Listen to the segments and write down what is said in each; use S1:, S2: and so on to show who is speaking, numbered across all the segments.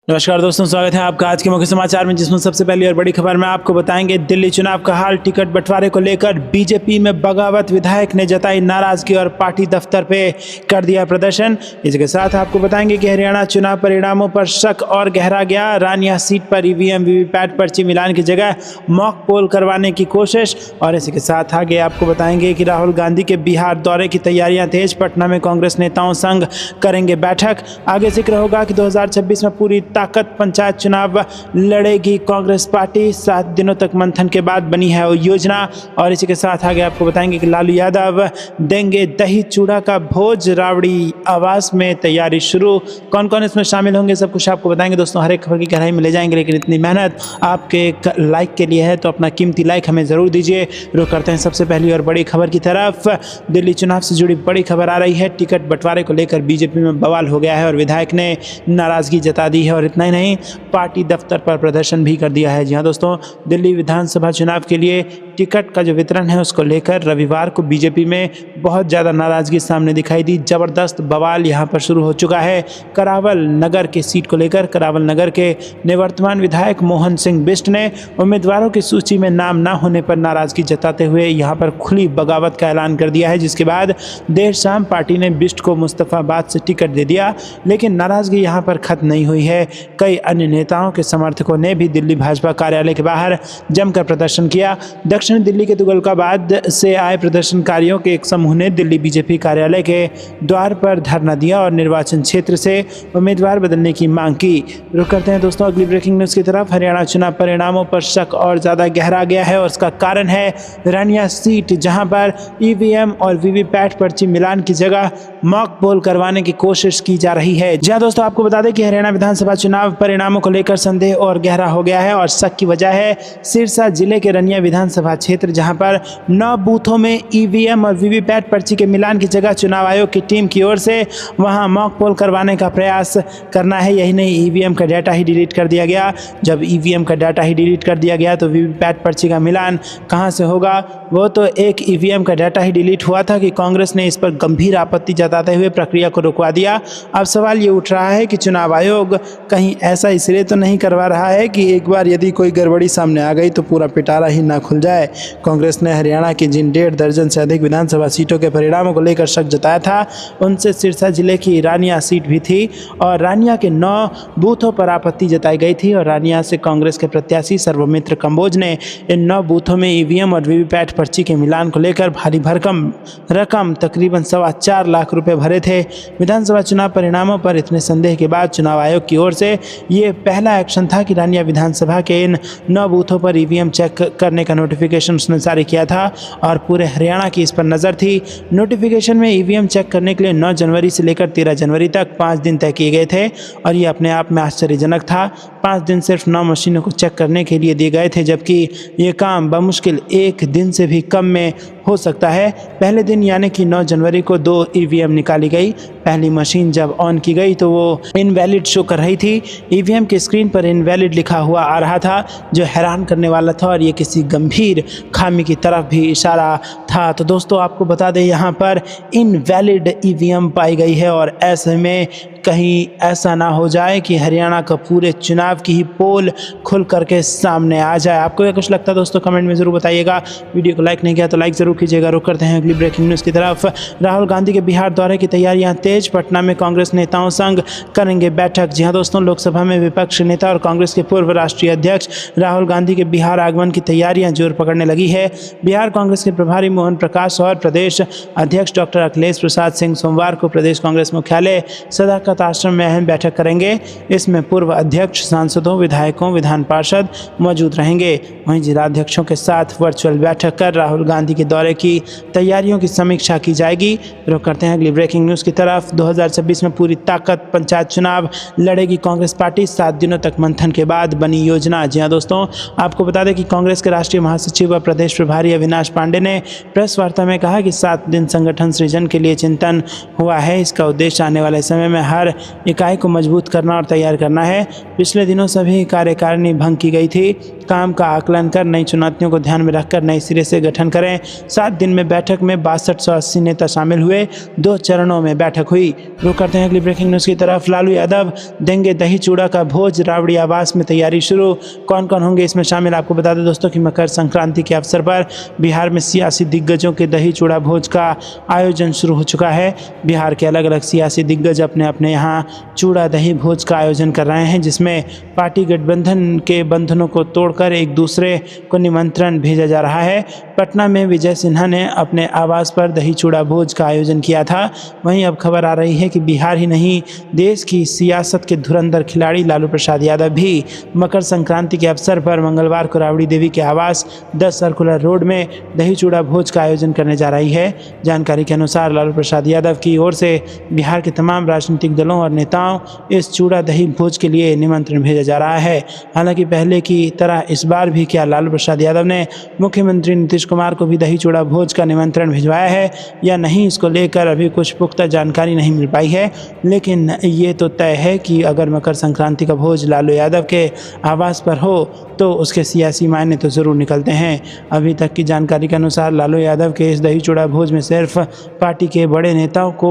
S1: नमस्कार दोस्तों, स्वागत है आपका आज के मुख्य समाचार में, जिसमें सबसे पहली और बड़ी खबर में आपको बताएंगे दिल्ली चुनाव का हाल। टिकट बंटवारे को लेकर बीजेपी में बगावत, विधायक ने जताई नाराजगी और पार्टी दफ्तर पे कर दिया प्रदर्शन। इसके साथ आपको बताएंगे कि हरियाणा चुनाव परिणामों पर शक और गहरा गया। रानिया सीट पर ईवीएम वीवीपैट पर्ची मिलान की जगह मॉक पोल करवाने की कोशिश। और इसी के साथ आगे आपको बताएंगे कि राहुल गांधी के बिहार दौरे की तैयारियां तेज, पटना में कांग्रेस नेताओं संग करेंगे बैठक। आगे जिक्र होगा कि 2026 में पूरी ताकत पंचायत चुनाव लड़ेगी कांग्रेस पार्टी। 7 दिनों तक मंथन के बाद बनी है योजना। और इसी के साथ आगे आपको बताएंगे कि लालू यादव देंगे दही चूड़ा का भोज, रावड़ी आवास में तैयारी शुरू। कौन कौन इसमें शामिल होंगे, सब कुछ आपको बताएंगे दोस्तों। हर एक खबर की गहराई में ले जाएंगे, लेकिन इतनी मेहनत आपके लाइक के लिए है, तो अपना कीमती लाइक हमें ज़रूर दीजिए। रुक करते हैं सबसे पहली और बड़ी खबर की तरफ। दिल्ली चुनाव से जुड़ी बड़ी खबर आ रही है। टिकट बंटवारे को लेकर बीजेपी में बवाल हो गया है और विधायक ने नाराजगी जता दी है। और इतना ही नहीं, पार्टी दफ्तर पर प्रदर्शन भी कर दिया है। जी हां दोस्तों, दिल्ली विधानसभा चुनाव के लिए टिकट का जो वितरण है उसको लेकर रविवार को बीजेपी में बहुत ज़्यादा नाराजगी सामने दिखाई दी। जबरदस्त बवाल यहां पर शुरू हो चुका है। करावल नगर की सीट को लेकर करावल नगर के निवर्तमान विधायक मोहन सिंह बिष्ट ने उम्मीदवारों की सूची में नाम न होने पर नाराजगी जताते हुए यहां पर खुली बगावत का ऐलान कर दिया है, जिसके बाद देर शाम पार्टी ने बिष्ट को मुस्तफाबाद से टिकट दे दिया। लेकिन नाराजगी यहां पर खत्म नहीं हुई है। कई अन्य नेताओं के समर्थकों ने भी दिल्ली भाजपा कार्यालय के बाहर जमकर प्रदर्शन किया। दक्षिण दिल्ली के तुगलकाबाद से आए प्रदर्शनकारियों के एक समूह ने दिल्ली बीजेपी कार्यालय के द्वार पर धरना दिया और निर्वाचन क्षेत्र से उम्मीदवार बदलने की मांग की। रुक करते हैं दोस्तों अगली ब्रेकिंग न्यूज़ की तरफ। हरियाणा चुनाव परिणामों पर शक और ज़्यादा गहरा गया है और उसका कारण है रानिया सीट, जहां पर ईवीएम और वीवीपैट पर्ची मिलान की जगह मॉक पोल करवाने की कोशिश की जा रही है। जी हां दोस्तों, आपको बता दें कि हरियाणा विधानसभा चुनाव परिणामों को लेकर संदेह और गहरा हो गया है और शक की वजह है सिरसा जिले के रनिया विधानसभा क्षेत्र, जहां पर 9 बूथों में ईवीएम और वीवीपैट पर्ची के मिलान की जगह चुनाव आयोग की टीम की ओर से वहां मॉक पोल करवाने का प्रयास करना है। यही नहीं, ईवीएम का डाटा ही डिलीट कर दिया गया। जब ईवीएम का डाटा ही डिलीट कर दिया गया तो वीवीपैट पर्ची का मिलान कहां से होगा? वो तो एक ईवीएम का डाटा ही डिलीट हुआ था कि कांग्रेस ने इस पर गंभीर आपत्ति जताते हुए प्रक्रिया को रुकवा दिया। अब सवाल ये उठ रहा है कि चुनाव आयोग कहीं ऐसा इसलिए तो नहीं करवा रहा है कि एक बार यदि कोई गड़बड़ी सामने आ गई तो पूरा पिटारा ही ना खुल जाए। कांग्रेस ने हरियाणा की जिन 1.5 दर्जन से अधिक विधानसभा सीटों के परिणामों को लेकर शक जताया था, उनसे सिरसा जिले की रानिया सीट भी थी और रानिया के 9 बूथों पर आपत्ति जताई गई थी। और रानिया से कांग्रेस के प्रत्याशी सर्वमित्र कंबोज ने इन 9 बूथों में ईवीएम और वीवीपैट पर्ची के मिलान को लेकर भारी भरकम रकम तकरीबन 4.25 लाख रुपए भरे थे। विधानसभा चुनाव परिणामों पर इतने संदेह के बाद चुनाव आयोग की ओर से ये पहला एक्शन था कि रानिया विधानसभा के इन 9 बूथों पर ईवीएम चेक करने का नोटिफिकेशन उसने जारी किया था और पूरे हरियाणा की इस पर नज़र थी। नोटिफिकेशन में ईवीएम चेक करने के लिए 9 जनवरी से लेकर 13 जनवरी तक 5 दिन तय किए गए थे और ये अपने आप में आश्चर्यजनक था। 5 दिन सिर्फ 9 मशीनों को चेक करने के लिए दिए गए थे, जबकि ये काम बमुश्किल 1 दिन से भी कम में हो सकता है। पहले दिन यानी कि 9 जनवरी को 2 ईवीएम निकाली गई। पहली मशीन जब ऑन की गई तो वो इनवैलिड शो कर रही थी। ईवीएम की स्क्रीन पर इनवैलिड लिखा हुआ आ रहा था, जो हैरान करने वाला था और ये किसी गंभीर खामी की तरफ भी इशारा था। तो दोस्तों आपको बता दें, यहाँ पर इनवैलिड ईवीएम पाई गई है और ऐसे में कहीं ऐसा ना हो जाए कि हरियाणा का पूरे चुनाव की ही पोल खुल करके सामने आ जाए। आपको क्या कुछ लगता है दोस्तों, कमेंट में ज़रूर बताइएगा। वीडियो को लाइक नहीं किया तो लाइक ज़रूर कीजिएगा। रुक करते हैं अगली ब्रेकिंग न्यूज़ की तरफ। राहुल गांधी के बिहार दौरे की तैयारियां तेज, पटना में कांग्रेस नेताओं संग करेंगे बैठक। जी हां दोस्तों, लोकसभा में विपक्ष नेता और कांग्रेस के पूर्व राष्ट्रीय अध्यक्ष राहुल गांधी के बिहार आगमन की तैयारियां जोर पकड़ने लगी है। बिहार कांग्रेस के प्रभारी मोहन प्रकाश और प्रदेश अध्यक्ष डॉक्टर अखिलेश प्रसाद सिंह सोमवार को प्रदेश कांग्रेस मुख्यालय सदाकत आश्रम में अहम बैठक करेंगे। इसमें पूर्व अध्यक्ष, सांसदों, विधायकों, विधान पार्षद मौजूद रहेंगे। वहीं जिलाध्यक्षों के साथ वर्चुअल बैठक कर राहुल गांधी के दौरे की तैयारियों की समीक्षा की जाएगी। रुक करते हैं अगली ब्रेकिंग न्यूज़ की तरफ। 2026 में पूरी ताकत पंचायत चुनाव लड़ेगी कांग्रेस पार्टी, 7 दिनों तक मंथन के बाद बनी योजना। जी हां दोस्तों, आपको बता दें कि कांग्रेस के राष्ट्रीय महासचिव व प्रदेश प्रभारी अविनाश पांडे ने प्रेस वार्ता में कहा कि 7 दिन संगठन सृजन के लिए चिंतन हुआ है। इसका उद्देश्य आने वाले समय में हर बिहार इकाई को मजबूत करना और तैयार करना है। पिछले दिनों सभी कार्यकारिणी भंग की गई थी। काम का आकलन कर नई चुनौतियों को ध्यान में रखकर नए सिरे से गठन करें। 7 दिन में बैठक में 6280 नेता शामिल हुए। 2 चरणों में बैठक हुई। रुक करते हैं अगली ब्रेकिंग न्यूज़ की तरफ। लालू यादव देंगे दही चूड़ा का भोज, राबड़ी आवास में तैयारी शुरू। कौन कौन होंगे इसमें शामिल, आपको बता दें दोस्तों कि मकर संक्रांति के अवसर पर बिहार में सियासी दिग्गजों के दही चूड़ा भोज का आयोजन शुरू हो चुका है। बिहार के अलग अलग सियासी दिग्गज अपने अपने यहाँ चूड़ा दही भोज का आयोजन कर रहे हैं, जिसमें पार्टी गठबंधन के बंधनों को तोड़कर एक दूसरे को निमंत्रण भेजा जा रहा है। पटना में विजय सिन्हा ने अपने आवास पर दही चूड़ा भोज का आयोजन किया था। वहीं अब खबर आ रही है कि बिहार ही नहीं, देश की सियासत के धुरंधर खिलाड़ी लालू प्रसाद यादव भी मकर संक्रांति के अवसर पर मंगलवार को राबड़ी देवी के आवास 10 सर्कुलर रोड में दही चूड़ा भोज का आयोजन करने जा रही है। जानकारी के अनुसार लालू प्रसाद यादव की ओर से बिहार के तमाम राजनीतिक दलों और नेताओं इस चूड़ा दही भोज के लिए निमंत्रण भेजा जा रहा है। हालांकि पहले की तरह इस बार भी क्या लालू प्रसाद यादव ने मुख्यमंत्री नीतीश कुमार को भी दही चूड़ा भोज का निमंत्रण भिजवाया है या नहीं, इसको लेकर अभी कुछ पुख्ता जानकारी नहीं मिल पाई है। लेकिन ये तो तय है कि अगर मकर संक्रांति का भोज लालू यादव के आवास पर हो तो उसके सियासी मायने तो ज़रूर निकलते हैं। अभी तक की जानकारी के अनुसार लालू यादव के इस दही चूड़ा भोज में सिर्फ पार्टी के बड़े नेताओं को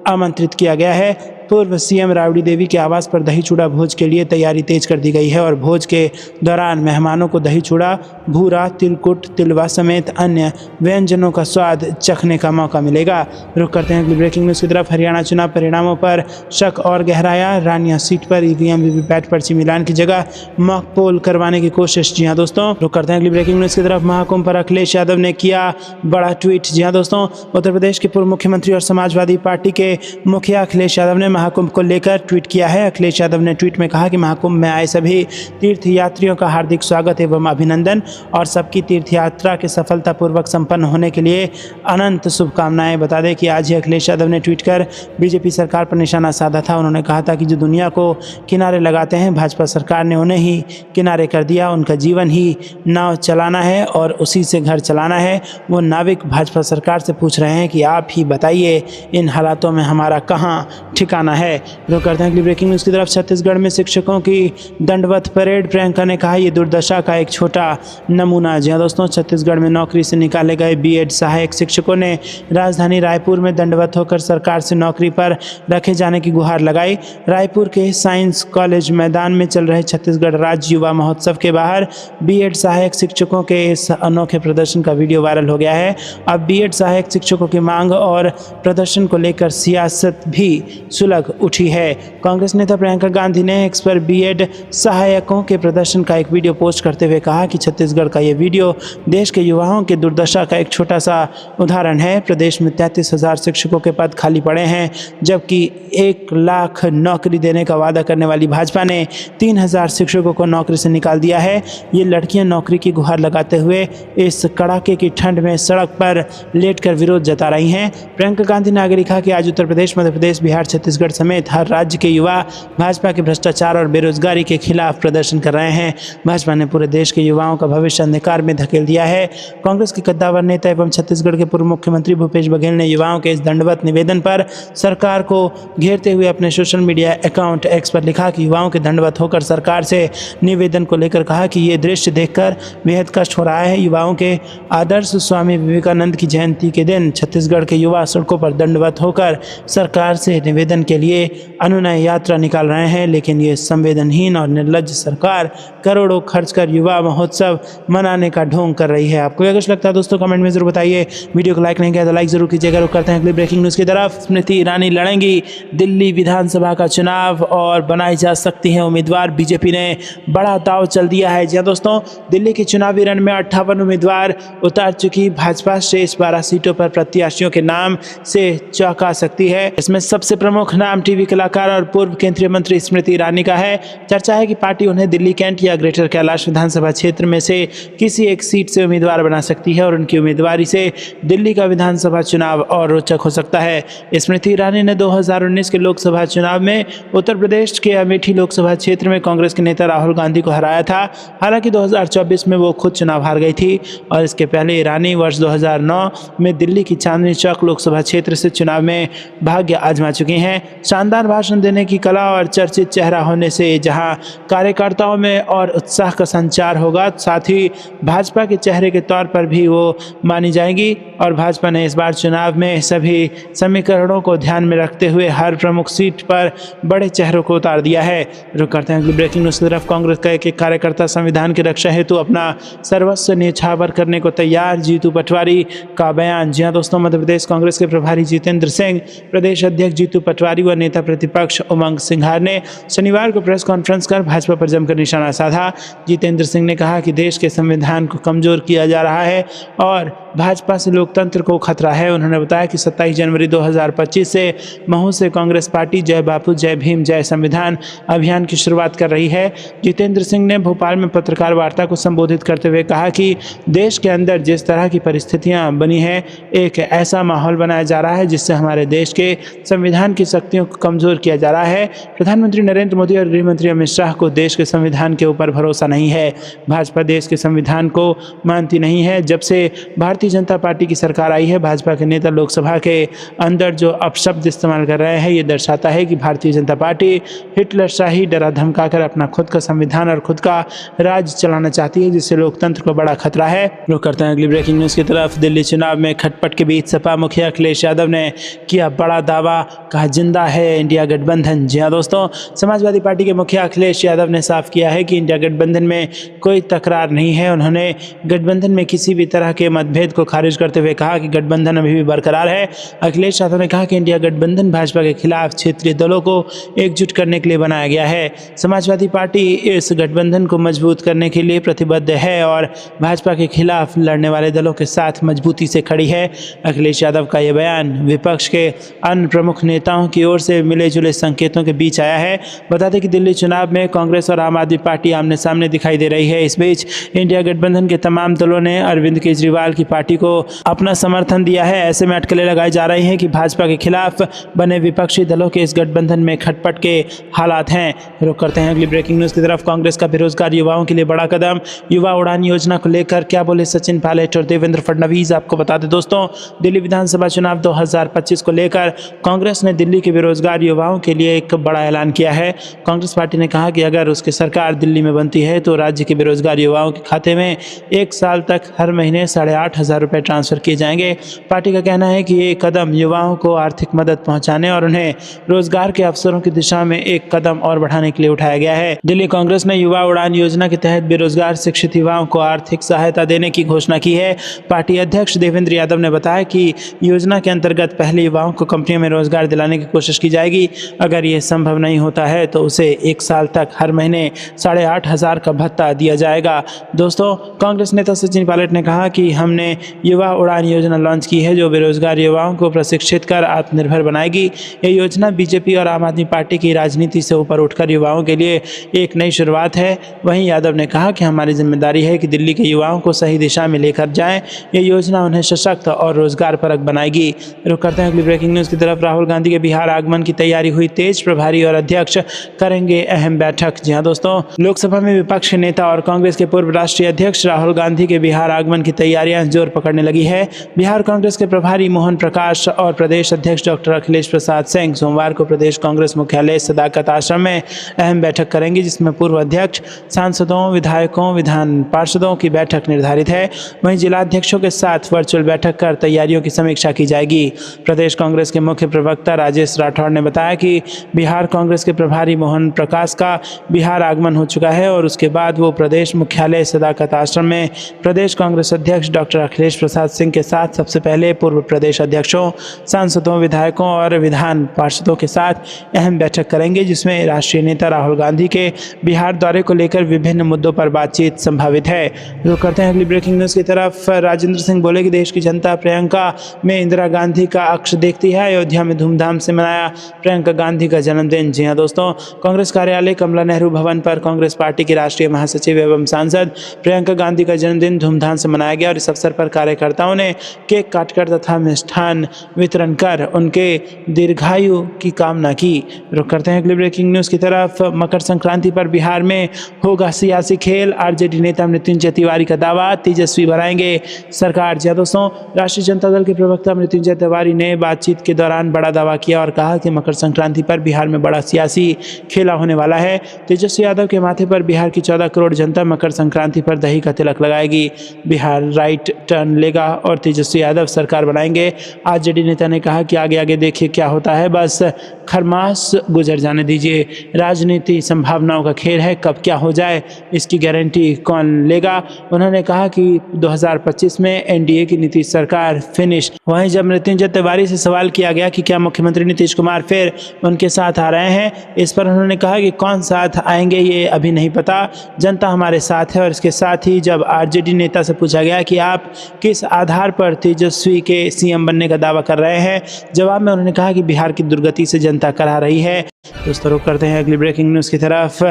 S1: आमंत्रित किया गया है। पूर्व सीएम राबड़ी देवी के आवास पर दही चूड़ा भोज के लिए तैयारी तेज कर दी गई है और भोज के दौरान मेहमानों को दही चूड़ा, भूरा, तिलकुट, तिलवा समेत अन्य व्यंजनों का स्वाद चखने का मौका मिलेगा। रुक करते हैं अगली ब्रेकिंग न्यूज़ की तरफ। हरियाणा चुनाव परिणामों पर शक और गहराया। रानिया सीट पर ईवीएम वीवीपैट पर्ची मिलान की जगह मॉक पोल करवाने की कोशिश। जी हाँ दोस्तों, रुक करते हैं अगली ब्रेकिंग न्यूज़ की तरफ। महाकुंभ पर अखिलेश यादव ने किया बड़ा ट्वीट। जी हाँ दोस्तों, उत्तर प्रदेश के पूर्व मुख्यमंत्री और समाजवादी पार्टी के मुखिया अखिलेश यादव ने महाकुंभ को लेकर ट्वीट किया है। अखिलेश यादव ने ट्वीट में कहा कि महाकुंभ में आए सभी तीर्थ यात्रियों का हार्दिक स्वागत एवं अभिनंदन और सबकी तीर्थ यात्रा के सफलतापूर्वक संपन्न होने के लिए अनंत शुभकामनाएं। बता दें कि आज ही अखिलेश यादव ने ट्वीट कर बीजेपी सरकार पर निशाना साधा था। उन्होंने कहा था कि जो दुनिया को किनारे लगाते हैं, भाजपा सरकार ने उन्हें ही किनारे कर दिया। उनका जीवन ही नाव चलाना है और उसी से घर चलाना है। वो नाविक भाजपा सरकार से पूछ रहे हैं कि आप ही बताइए इन हालातों में हमारा कहाँ ठिकाना है। रुक करते हैं अगली ब्रेकिंग न्यूज़ की तरफ। छत्तीसगढ़ में शिक्षकों की दंडवत परेड। प्रियंका ने कहा, ये दुर्दशा का एक छोटा नमूना। जी हाँ दोस्तों, छत्तीसगढ़ में नौकरी से निकाले गए बीएड सहायक शिक्षकों ने राजधानी रायपुर में दंडवत होकर सरकार से नौकरी पर रखे जाने की गुहार लगाई। रायपुर के साइंस कॉलेज मैदान में चल रहे छत्तीसगढ़ राज्य युवा महोत्सव के बाहर बीएड सहायक शिक्षकों के इस अनोखे प्रदर्शन का वीडियो वायरल हो गया है। अब बीएड सहायक शिक्षकों की मांग और प्रदर्शन को लेकर सियासत भी सुलग उठी है। कांग्रेस नेता प्रियंका गांधी ने एक्स पर बीएड सहायकों के प्रदर्शन का एक वीडियो पोस्ट करते हुए कहा कि छत्तीसगढ़ का ये वीडियो देश के युवाओं की दुर्दशा का एक छोटा सा उदाहरण है। प्रदेश में 33,000 शिक्षकों के पद खाली पड़े हैं, जबकि 1 लाख नौकरी देने का वादा करने वाली भाजपा ने 3,000 शिक्षकों को नौकरी से निकाल दिया है। ये लड़कियां नौकरी की गुहार लगाते हुए इस कड़ाके की ठंड में सड़क पर लेटकर विरोध जता रही हैं। प्रियंका गांधी ने आगे लिखा कि आज उत्तर प्रदेश, मध्य प्रदेश, बिहार, छत्तीसगढ़ समेत हर राज्य के युवा भाजपा के भ्रष्टाचार और बेरोजगारी के खिलाफ प्रदर्शन कर रहे हैं। भाजपा ने पूरे देश के युवाओं का भविष्य अंधकार में धकेल दिया है। कांग्रेस के कद्दावर नेता एवं छत्तीसगढ़ के पूर्व मुख्यमंत्री भूपेश बघेल ने युवाओं के इस दंडवत निवेदन पर सरकार को घेरते हुए अपने सोशल मीडिया अकाउंट एक्स पर लिखा कि युवाओं के दंडवत होकर सरकार से निवेदन को लेकर कहा कि ये दृश्य देखकर बेहद कष्ट हो रहा है। युवाओं के आदर्श स्वामी विवेकानंद की जयंती के दिन छत्तीसगढ़ के युवा सड़कों पर दंडवत होकर सरकार से निवेदन के लिए अनुनय यात्रा निकाल रहे हैं, लेकिन ये संवेदनहीन और निर्लज्ज सरकार करोड़ों खर्च कर युवा महोत्सव मनाने का ढोंग कर रही है। आपको क्या कुछ लगता है दोस्तों, कमेंट में जरूर बताइए। वीडियो को लाइक नहीं किया तो लाइक जरूर कीजिएगा। रुक करते हैं अगली ब्रेकिंग न्यूज़ की तरफ। स्मृति ईरानी लड़ेंगी दिल्ली विधानसभा का चुनाव और बनाई जा सकती है उम्मीदवार। बीजेपी ने बड़ा दांव चल दिया है। जी दोस्तों, दिल्ली के चुनावी रण में 58 उम्मीदवार उतार चुकी भाजपा शेष 12 सीटों पर प्रत्याशियों के नाम से चौंका सकती है। इसमें सबसे प्रमुख नाम टीवी कलाकार और पूर्व केंद्रीय मंत्री स्मृति ईरानी का है। चर्चा है कि पार्टी उन्हें दिल्ली कैंट या ग्रेटर कैलाश विधानसभा क्षेत्र में से किसी एक सीट से उम्मीदवार बना सकती है और उनकी उम्मीदवारी से दिल्ली का विधानसभा चुनाव और रोचक हो सकता है। स्मृति ईरानी ने 2019 के लोकसभा चुनाव में उत्तर प्रदेश के अमेठी लोकसभा क्षेत्र में कांग्रेस के नेता राहुल गांधी को हराया था। हालांकि 2024 में वो खुद चुनाव हार गई थी और इसके पहले ईरानी वर्ष 2009 में दिल्ली की चांदनी चौक लोकसभा क्षेत्र से चुनाव में भाग्य आजमा चुकी हैं। शानदार भाषण देने की कला और चर्चित चेहरा होने से जहां कार्यकर्ताओं में और उत्साह का संचार होगा, साथ ही भाजपा के चेहरे के तौर पर भी वो मानी जाएंगी। और भाजपा ने इस बार चुनाव में सभी समीकरणों को ध्यान में रखते हुए हर प्रमुख सीट पर बड़े चेहरों को उतार दिया है। रुक करते हैं अगली ब्रेकिंग न्यूज़ की तरफ। कांग्रेस का एक कार्यकर्ता संविधान की रक्षा हेतु अपना सर्वस्व न्यौछावर करने को तैयार, जीतू पटवारी का बयान। जी हाँ दोस्तों, मध्य प्रदेश कांग्रेस के प्रभारी जितेंद्र सिंह, प्रदेश अध्यक्ष जीतू पटवारी व नेता प्रतिपक्ष उमंग सिंघार ने शनिवार को प्रेस कॉन्फ्रेंस कर भाजपा पर जमकर निशाना साधा। जितेंद्र सिंह ने कहा कि देश के संविधान को कमजोर किया जा रहा है और भाजपा से लोकतंत्र को खतरा है। उन्होंने बताया कि 27 जनवरी 2025 से महू से कांग्रेस पार्टी जय बापू जय भीम जय संविधान अभियान की शुरुआत कर रही है। जितेंद्र सिंह ने भोपाल में पत्रकार वार्ता को संबोधित करते हुए कहा कि देश के अंदर जिस तरह की परिस्थितियां बनी हैं, एक ऐसा माहौल बनाया जा रहा है जिससे हमारे देश के संविधान की शक्तियों को कमजोर किया जा रहा है। प्रधानमंत्री नरेंद्र मोदी और गृहमंत्री अमित शाह को देश के संविधान के ऊपर भरोसा नहीं है। भाजपा देश के संविधान को मानती नहीं है। जब से भारतीय जनता पार्टी की सरकार आई है, भाजपा के नेता लोकसभा के अंदर जो अपशब्द इस्तेमाल कर रहे हैं, ये दर्शाता है कि भारतीय जनता पार्टी हिटलर शाही डरा धमकाकर अपना खुद का संविधान और खुद का राज चलाना चाहती है, जिससे लोकतंत्र को बड़ा खतरा है। रुक करते हैं अगली ब्रेकिंग न्यूज़ की तरफ। दिल्ली चुनाव में खटपट के बीच सपा मुखिया अखिलेश यादव ने किया बड़ा दावा, कहा जिंदा है इंडिया गठबंधन। जी हाँ दोस्तों, समाजवादी पार्टी के मुखिया अखिलेश यादव ने साफ किया है कि इंडिया गठबंधन में कोई तकरार नहीं है। उन्होंने गठबंधन में किसी भी तरह के मतभेद को खारिज करते हुए कहा कि गठबंधन अभी भी बरकरार है। अखिलेश यादव ने कहा कि इंडिया गठबंधन भाजपा के खिलाफ क्षेत्रीय दलों को एकजुट करने के लिए बनाया गया है। समाजवादी पार्टी इस गठबंधन को मजबूत करने के लिए प्रतिबद्ध है और भाजपा के खिलाफ लड़ने वाले दलों के साथ मजबूती से खड़ी है। अखिलेश यादव का यह बयान विपक्ष के अन्य प्रमुख नेताओं की ओर से मिले जुले संकेतों के बीच आया है। बता दें कि दिल्ली चुनाव में कांग्रेस और आम आदमी पार्टी आमने सामने दिखाई दे रही है। इस बीच इंडिया गठबंधन के तमाम दलों ने अरविंद केजरीवाल की पार्टी को अपना समर्थन दिया है। ऐसे में अटकलें लगाई जा रही हैं कि भाजपा के खिलाफ बने विपक्षी दलों के इस गठबंधन में खटपट के हालात हैं। रुक करते हैं अगली ब्रेकिंग न्यूज़ की तरफ। कांग्रेस का बेरोजगार युवाओं के लिए बड़ा कदम, युवा उड़ान योजना को लेकर क्या बोले सचिन पायलट और देवेंद्र फडणवीस। आपको बता दें दोस्तों, दिल्ली विधानसभा चुनाव 2025 को लेकर कांग्रेस ने दिल्ली के बेरोजगार युवाओं के लिए एक बड़ा ऐलान किया है। कांग्रेस पार्टी ने कहा कि अगर उसकी सरकार दिल्ली में बनती है तो राज्य के बेरोजगार युवाओं के खाते में 1 साल तक हर महीने 8,500 रुपये ट्रांसफर किए जाएंगे। पार्टी का कहना है कि ये कदम युवाओं को आर्थिक मदद पहुंचाने और उन्हें रोजगार के अवसरों की दिशा में एक कदम और बढ़ाने के लिए उठाया गया है। दिल्ली कांग्रेस ने युवा उड़ान योजना के तहत बेरोजगार शिक्षित युवाओं को आर्थिक सहायता देने की घोषणा की है। पार्टी अध्यक्ष देवेंद्र यादव ने बताया कि योजना के अंतर्गत पहले युवाओं को कंपनियों में रोजगार दिलाने की कोशिश की जाएगी। अगर ये संभव नहीं होता है तो उसे 1 साल तक हर महीने 8,500 का भत्ता दिया जाएगा। दोस्तों, कांग्रेस नेता सचिन पायलट ने कहा कि हमने युवा उड़ान योजना लॉन्च की है जो बेरोजगार युवाओं को प्रशिक्षित कर आत्मनिर्भर बनाएगी। ये योजना बीजेपी और आम आदमी पार्टी की राजनीति से ऊपर उठकर युवाओं के लिए एक नई शुरुआत है। वहीं यादव ने कहा कि हमारी जिम्मेदारी है कि दिल्ली के युवाओं को सही दिशा में लेकर जाएं। ये योजना उन्हें सशक्त और रोजगार परक बनाएगी। रुक करते हैं अगली ब्रेकिंग न्यूज़ की तरफ। राहुल गांधी के बिहार आगमन की तैयारी हुई तेज, प्रभारी और अध्यक्ष करेंगे अहम बैठक। जी हाँ दोस्तों, लोकसभा में विपक्ष के नेता और कांग्रेस के पूर्व राष्ट्रीय अध्यक्ष राहुल गांधी के बिहार आगमन की तैयारियां जोर पकड़ने लगी है। बिहार कांग्रेस के प्रभारी मोहन प्रकाश और प्रदेश अध्यक्ष डॉक्टर अखिलेश प्रसाद सिंह सोमवार को प्रदेश कांग्रेस मुख्यालय सदाकत आश्रम में अहम बैठक करेंगे, जिसमें पूर्व अध्यक्ष, सांसदों, विधायकों, विधान पार्षदों की बैठक निर्धारित है। वहीं जिलाध्यक्षों के साथ वर्चुअल बैठक कर तैयारियों की समीक्षा की जाएगी। प्रदेश कांग्रेस के मुख्य प्रवक्ता राजेश राठौड़ ने बताया कि बिहार कांग्रेस के प्रभारी मोहन प्रकाश का बिहार आगमन हो चुका है और उसके बाद वो प्रदेश मुख्यालय सदाकत आश्रम में प्रदेश कांग्रेस अध्यक्ष डॉक्टर अखिलेश प्रसाद सिंह के साथ सबसे पहले पूर्व प्रदेश अध्यक्षों, सांसदों, विधायकों और विधान पार्षदों के साथ अहम बैठक करेंगे, जिसमें राष्ट्रीय नेता राहुल गांधी के बिहार दौरे को लेकर विभिन्न मुद्दों पर बातचीत संभावित है। रुक करते हैं अगली ब्रेकिंग न्यूज़ की तरफ। राजेंद्र सिंह बोले कि देश की जनता प्रियंका में इंदिरा गांधी का अक्ष देखती है। अयोध्या में धूमधाम से मनाया प्रियंका गांधी का जन्मदिन। जी हाँ दोस्तों, कांग्रेस कार्यालय कमला नेहरू भवन पर कांग्रेस पार्टी की राष्ट्रीय महासचिव एवं सांसद प्रियंका गांधी का जन्मदिन धूमधाम से मनाया गया और इस अवसर पर पर कार्यकर्ताओं ने केक काटकर तथा मिष्ठान वितरण कर उनके दीर्घायु की कामना की। रुक करते हैं अगली ब्रेकिंग न्यूज़ की तरफ। मकर संक्रांति पर बिहार में होगा सियासी खेल, आरजेडी नेता मृत्युंजय तिवारी का दावा, तेजस्वी बनाएंगे सरकार। जी दोस्तों, राष्ट्रीय जनता दल के प्रवक्ता मृत्युंजय तिवारी ने बातचीत के दौरान बड़ा दावा किया और कहा कि मकर संक्रांति पर बिहार में बड़ा सियासी खेला होने वाला है। तेजस्वी यादव के माथे पर बिहार की 14 करोड़ जनता मकर संक्रांति पर दही का तिलक लगाएगी। बिहार राइट टर्न लेगा और तेजस्वी यादव सरकार बनाएंगे। आरजेडी नेता ने कहा कि आगे आगे देखिए क्या होता है, बस खरमास गुजर जाने दीजिए। राजनीति संभावनाओं का खेल है, कब क्या हो जाए इसकी गारंटी कौन लेगा। उन्होंने कहा कि 2025 में एनडीए की नीतीश सरकार फिनिश। वहीं जब मृत्युंजय तिवारी से सवाल किया गया कि क्या मुख्यमंत्री नीतीश कुमार फिर उनके साथ आ रहे हैं, इस पर उन्होंने कहा कि कौन साथ आएंगे ये अभी नहीं पता, जनता हमारे साथ है। और इसके साथ ही जब आरजेडी नेता से पूछा गया कि आप किस आधार पर तेजस्वी के सीएम बनने का दावा कर रहे हैं, जवाब में उन्होंने कहा कि बिहार की दुर्गति से जनता करा रही है। दोस्तों, रुक करते हैं अगली ब्रेकिंग न्यूज़ की तरफ।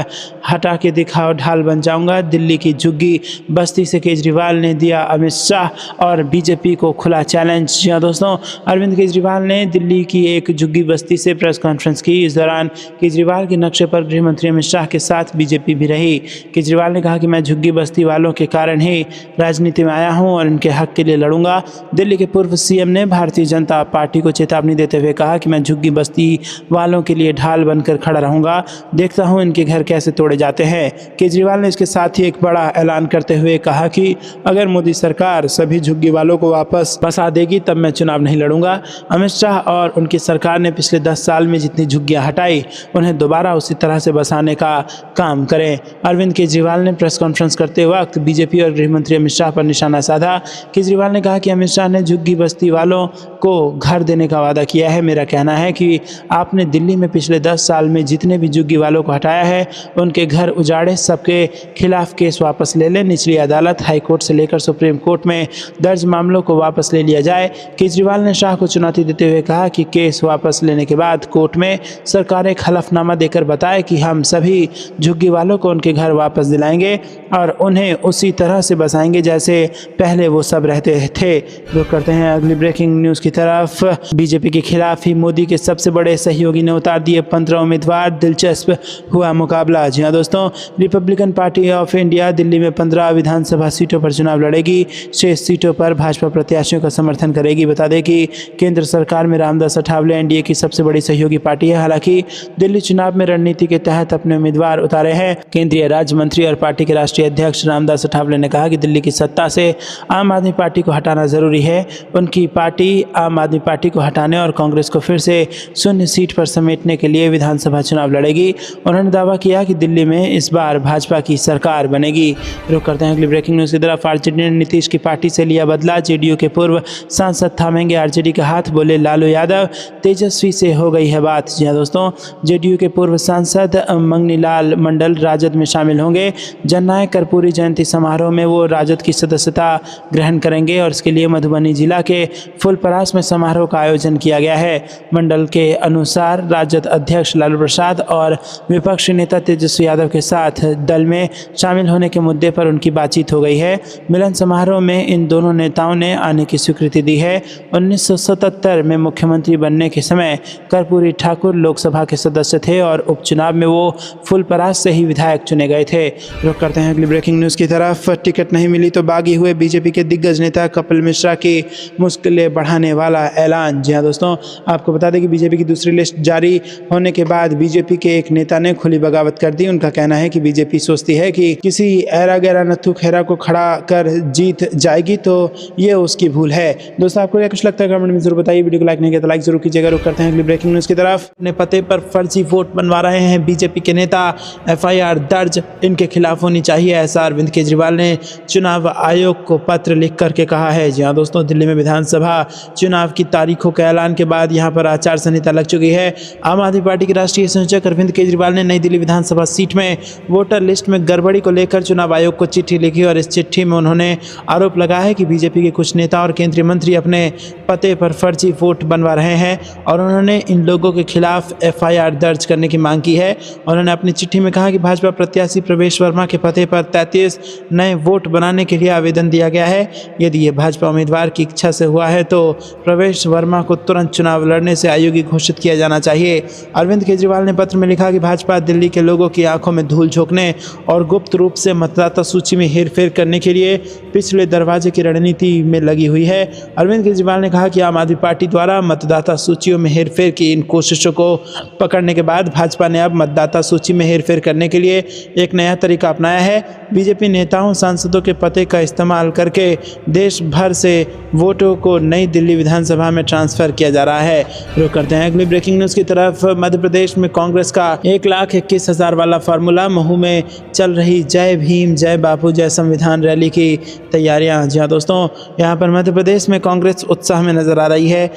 S1: हटा के दिखाओ ढाल बन जाऊंगा, दिल्ली की झुग्गी बस्ती से केजरीवाल ने दिया अमित शाह और बीजेपी को खुला चैलेंज। जी हाँ दोस्तों, अरविंद केजरीवाल ने दिल्ली की एक झुग्गी बस्ती से प्रेस कॉन्फ्रेंस की। इस दौरान केजरीवाल के नक्शे पर गृह मंत्री अमित शाह के साथ बीजेपी भी रही। केजरीवाल ने कहा कि मैं झुग्गी बस्ती वालों के कारण ही राजनीति में आया हूँ और इनके हक के लिए लड़ूंगा। दिल्ली के पूर्व सीएम ने भारतीय जनता पार्टी को चेतावनी देते हुए कहा कि मैं झुग्गी बस्ती वालों के लिए ढाल बनकर खड़ा रहूंगा, देखता हूं इनके घर कैसे तोड़े जाते हैं। केजरीवाल ने इसके साथ ही एक बड़ा ऐलान करते हुए कहा कि अगर मोदी सरकार सभी झुग्गी वालों को वापस बसा देगी तब मैं चुनाव नहीं लड़ूंगा। अमित शाह और उनकी सरकार ने पिछले 10 साल में जितनी झुग्गियां हटाई उन्हें दोबारा उसी तरह से बसाने का काम करें। अरविंद केजरीवाल ने प्रेस कॉन्फ्रेंस करते वक्त बीजेपी और गृह मंत्री अमित शाह पर निशाना साधा। केजरीवाल ने कहा कि अमित शाह ने झुग्गी बस्ती वालों को घर देने का वादा किया है। मेरा कहना है कि आपने दिल्ली में पिछले 10 साल में जितने भी झुग्गी वालों को हटाया है उनके घर उजाड़े, सबके खिलाफ केस वापस ले लें। निचली अदालत, हाई कोर्ट से लेकर सुप्रीम कोर्ट में दर्ज मामलों को वापस ले लिया जाए। केजरीवाल ने शाह को चुनौती देते हुए कहा कि केस वापस लेने के बाद कोर्ट में सरकार एक हलफनामा देकर बताए कि हम सभी झुग्गी वालों को उनके घर वापस दिलाएंगे और उन्हें उसी तरह से बसाएंगे जैसे पहले वो सब रहते थे। रुक करते हैं अगली ब्रेकिंग न्यूज़ की तरफ। बीजेपी के खिलाफ ही मोदी के सबसे बड़े सहयोगी ने उतार दिए 15 उम्मीदवार, दिलचस्प हुआ मुकाबला। जी हाँ दोस्तों, Republican party of India Delhi में 15 विधानसभा सीटों पर चुनाव लड़ेगी। 6 सीटों पर भाजपा प्रत्याशियों का समर्थन करेगी। बता दें कि केंद्र सरकार में रामदास अठावले एनडीए की सबसे बड़ी सहयोगी पार्टी है। हालांकि दिल्ली चुनाव में रणनीति के तहत अपने उम्मीदवार उतारे हैं। केंद्रीय राज्य मंत्री और पार्टी के राष्ट्रीय अध्यक्ष रामदास अठावले ने कहा कि दिल्ली की सत्ता से आम आदमी पार्टी को हटाना जरूरी है। उनकी पार्टी आम आदमी पार्टी को हटाने और कांग्रेस को फिर से शून्य सीट पर समेटने के लिए विधानसभा चुनाव लड़ेगी। उन्होंने दावा किया कि दिल्ली में इस बार भाजपा की सरकार बनेगी। रुक करते हैं अगली ब्रेकिंग न्यूज़ की तरफ। आरजेडी ने नीतीश की पार्टी से लिया बदला, जेडीयू के पूर्व सांसद थामेंगे आरजेडी का हाथ, बोले लालू यादव। तेजस्वी से हो गई है बात। जी हाँ दोस्तों, जेडीयू के पूर्व सांसद मंगनीलाल मंडल राजद में शामिल होंगे। जननायक कर्पूरी जयंती समारोह में वो राजद की सदस्यता ग्रहण करेंगे और इसके लिए मधुबनी जिला के फुलपरास में समारोह का आयोजन किया गया है। मंडल के अनुसार राजद अध्यक्ष लालू प्रसाद और विपक्षी नेता तेजस्वी यादव के साथ दल में शामिल होने के मुद्दे पर उनकी बातचीत हो गई है। मिलन समारोह में इन दोनों नेताओं ने आने की स्वीकृति दी है। 1977 में मुख्यमंत्री बनने के समय कर्पूरी ठाकुर लोकसभा के सदस्य थे और उपचुनाव में वो फुलपरास से ही विधायक चुने गए थे। रुक करते हैं अगली ब्रेकिंग न्यूज़ की तरफ। टिकट नहीं मिली तो बागी हुए बीजेपी के दिग्गज नेता कपिल मिश्रा की मुश्किलें बढ़ाने वाला ऐलान। जी हाँ दोस्तों, आपको बता दें कि बीजेपी की दूसरी लिस्ट जारी होने के बाद बीजेपी के एक नेता ने खुली बगावत कर दी। उनका कहना है कि बीजेपी सोचती है कि किसी ऐरा गैरा नत्थु खेरा को खड़ा कर जीत जाएगी, तो ये उसकी भूल है। दोस्तों, आपको क्या कुछ लगता है कमेंट में जरूर बताइए। वीडियो को लाइक नहीं किया तो लाइक जरूर कीजिएगा। रुक करते हैं अगली ब्रेकिंग न्यूज़ की तरफ। अपने पते पर फर्जी वोट बनवा रहे हैं बीजेपी के नेता, एफआईआर दर्ज इनके खिलाफ होनी चाहिए, ऐसा अरविंद केजरीवाल ने चुनाव आयोग को पत्र लिख करके कहा है। जी हाँ दोस्तों, दिल्ली में विधानसभा चुनाव की तारीखों के ऐलान के बाद यहाँ पर आचार संहिता लग चुकी है। आम आदमी पार्टी के राष्ट्रीय संयोजक अरविंद केजरीवाल ने नई दिल्ली विधानसभा सीट में वोटर लिस्ट में गड़बड़ी को लेकर चुनाव आयोग को चिट्ठी लिखी और इस चिट्ठी में उन्होंने आरोप लगाया है कि बीजेपी के कुछ नेता और केंद्रीय मंत्री अपने पते पर फर्जी वोट बनवा रहे हैं और उन्होंने इन लोगों के खिलाफ एफआईआर दर्ज करने की मांग की है। उन्होंने अपनी चिट्ठी में कहा कि भाजपा प्रत्याशी प्रवेश वर्मा के पते पर 33 नए वोट बनाने के लिए आवेदन दिया गया है। यदि ये भाजपा उम्मीदवार की इच्छा से हुआ है तो प्रवेश वर्मा को तुरंत चुनाव लड़ने से अयोग्य घोषित किया जाना चाहिए। अरविंद केजरीवाल ने पत्र में लिखा कि भाजपा दिल्ली के लोगों की आंखों में धूल झोंकने और गुप्त रूप से मतदाता सूची में हेरफेर करने के लिए पिछले दरवाजे की रणनीति में लगी हुई है। अरविंद केजरीवाल ने कहा कि आम आदमी पार्टी द्वारा मतदाता सूचियों में हेरफेर की इन कोशिशों को पकड़ने के बाद भाजपा ने अब मतदाता सूची में हेरफेर करने के लिए एक नया तरीका अपनाया है। बीजेपी नेताओं सांसदों के पते का इस्तेमाल करके देश भर से वोटों को नई दिल्ली विधानसभा में ट्रांसफर किया जा रहा है। रुक करते हैं अगली ब्रेकिंग न्यूज़ की तरफ। मध्य प्रदेश में कांग्रेस का 1,21,000 वाला फार्मूला। महू में चल रही जय भीम जय बापू जय संविधान रैली की तैयारियां। जी हाँ दोस्तों, यहाँ पर मध्य प्रदेश में कांग्रेस उत्साह में नजर आ रही है।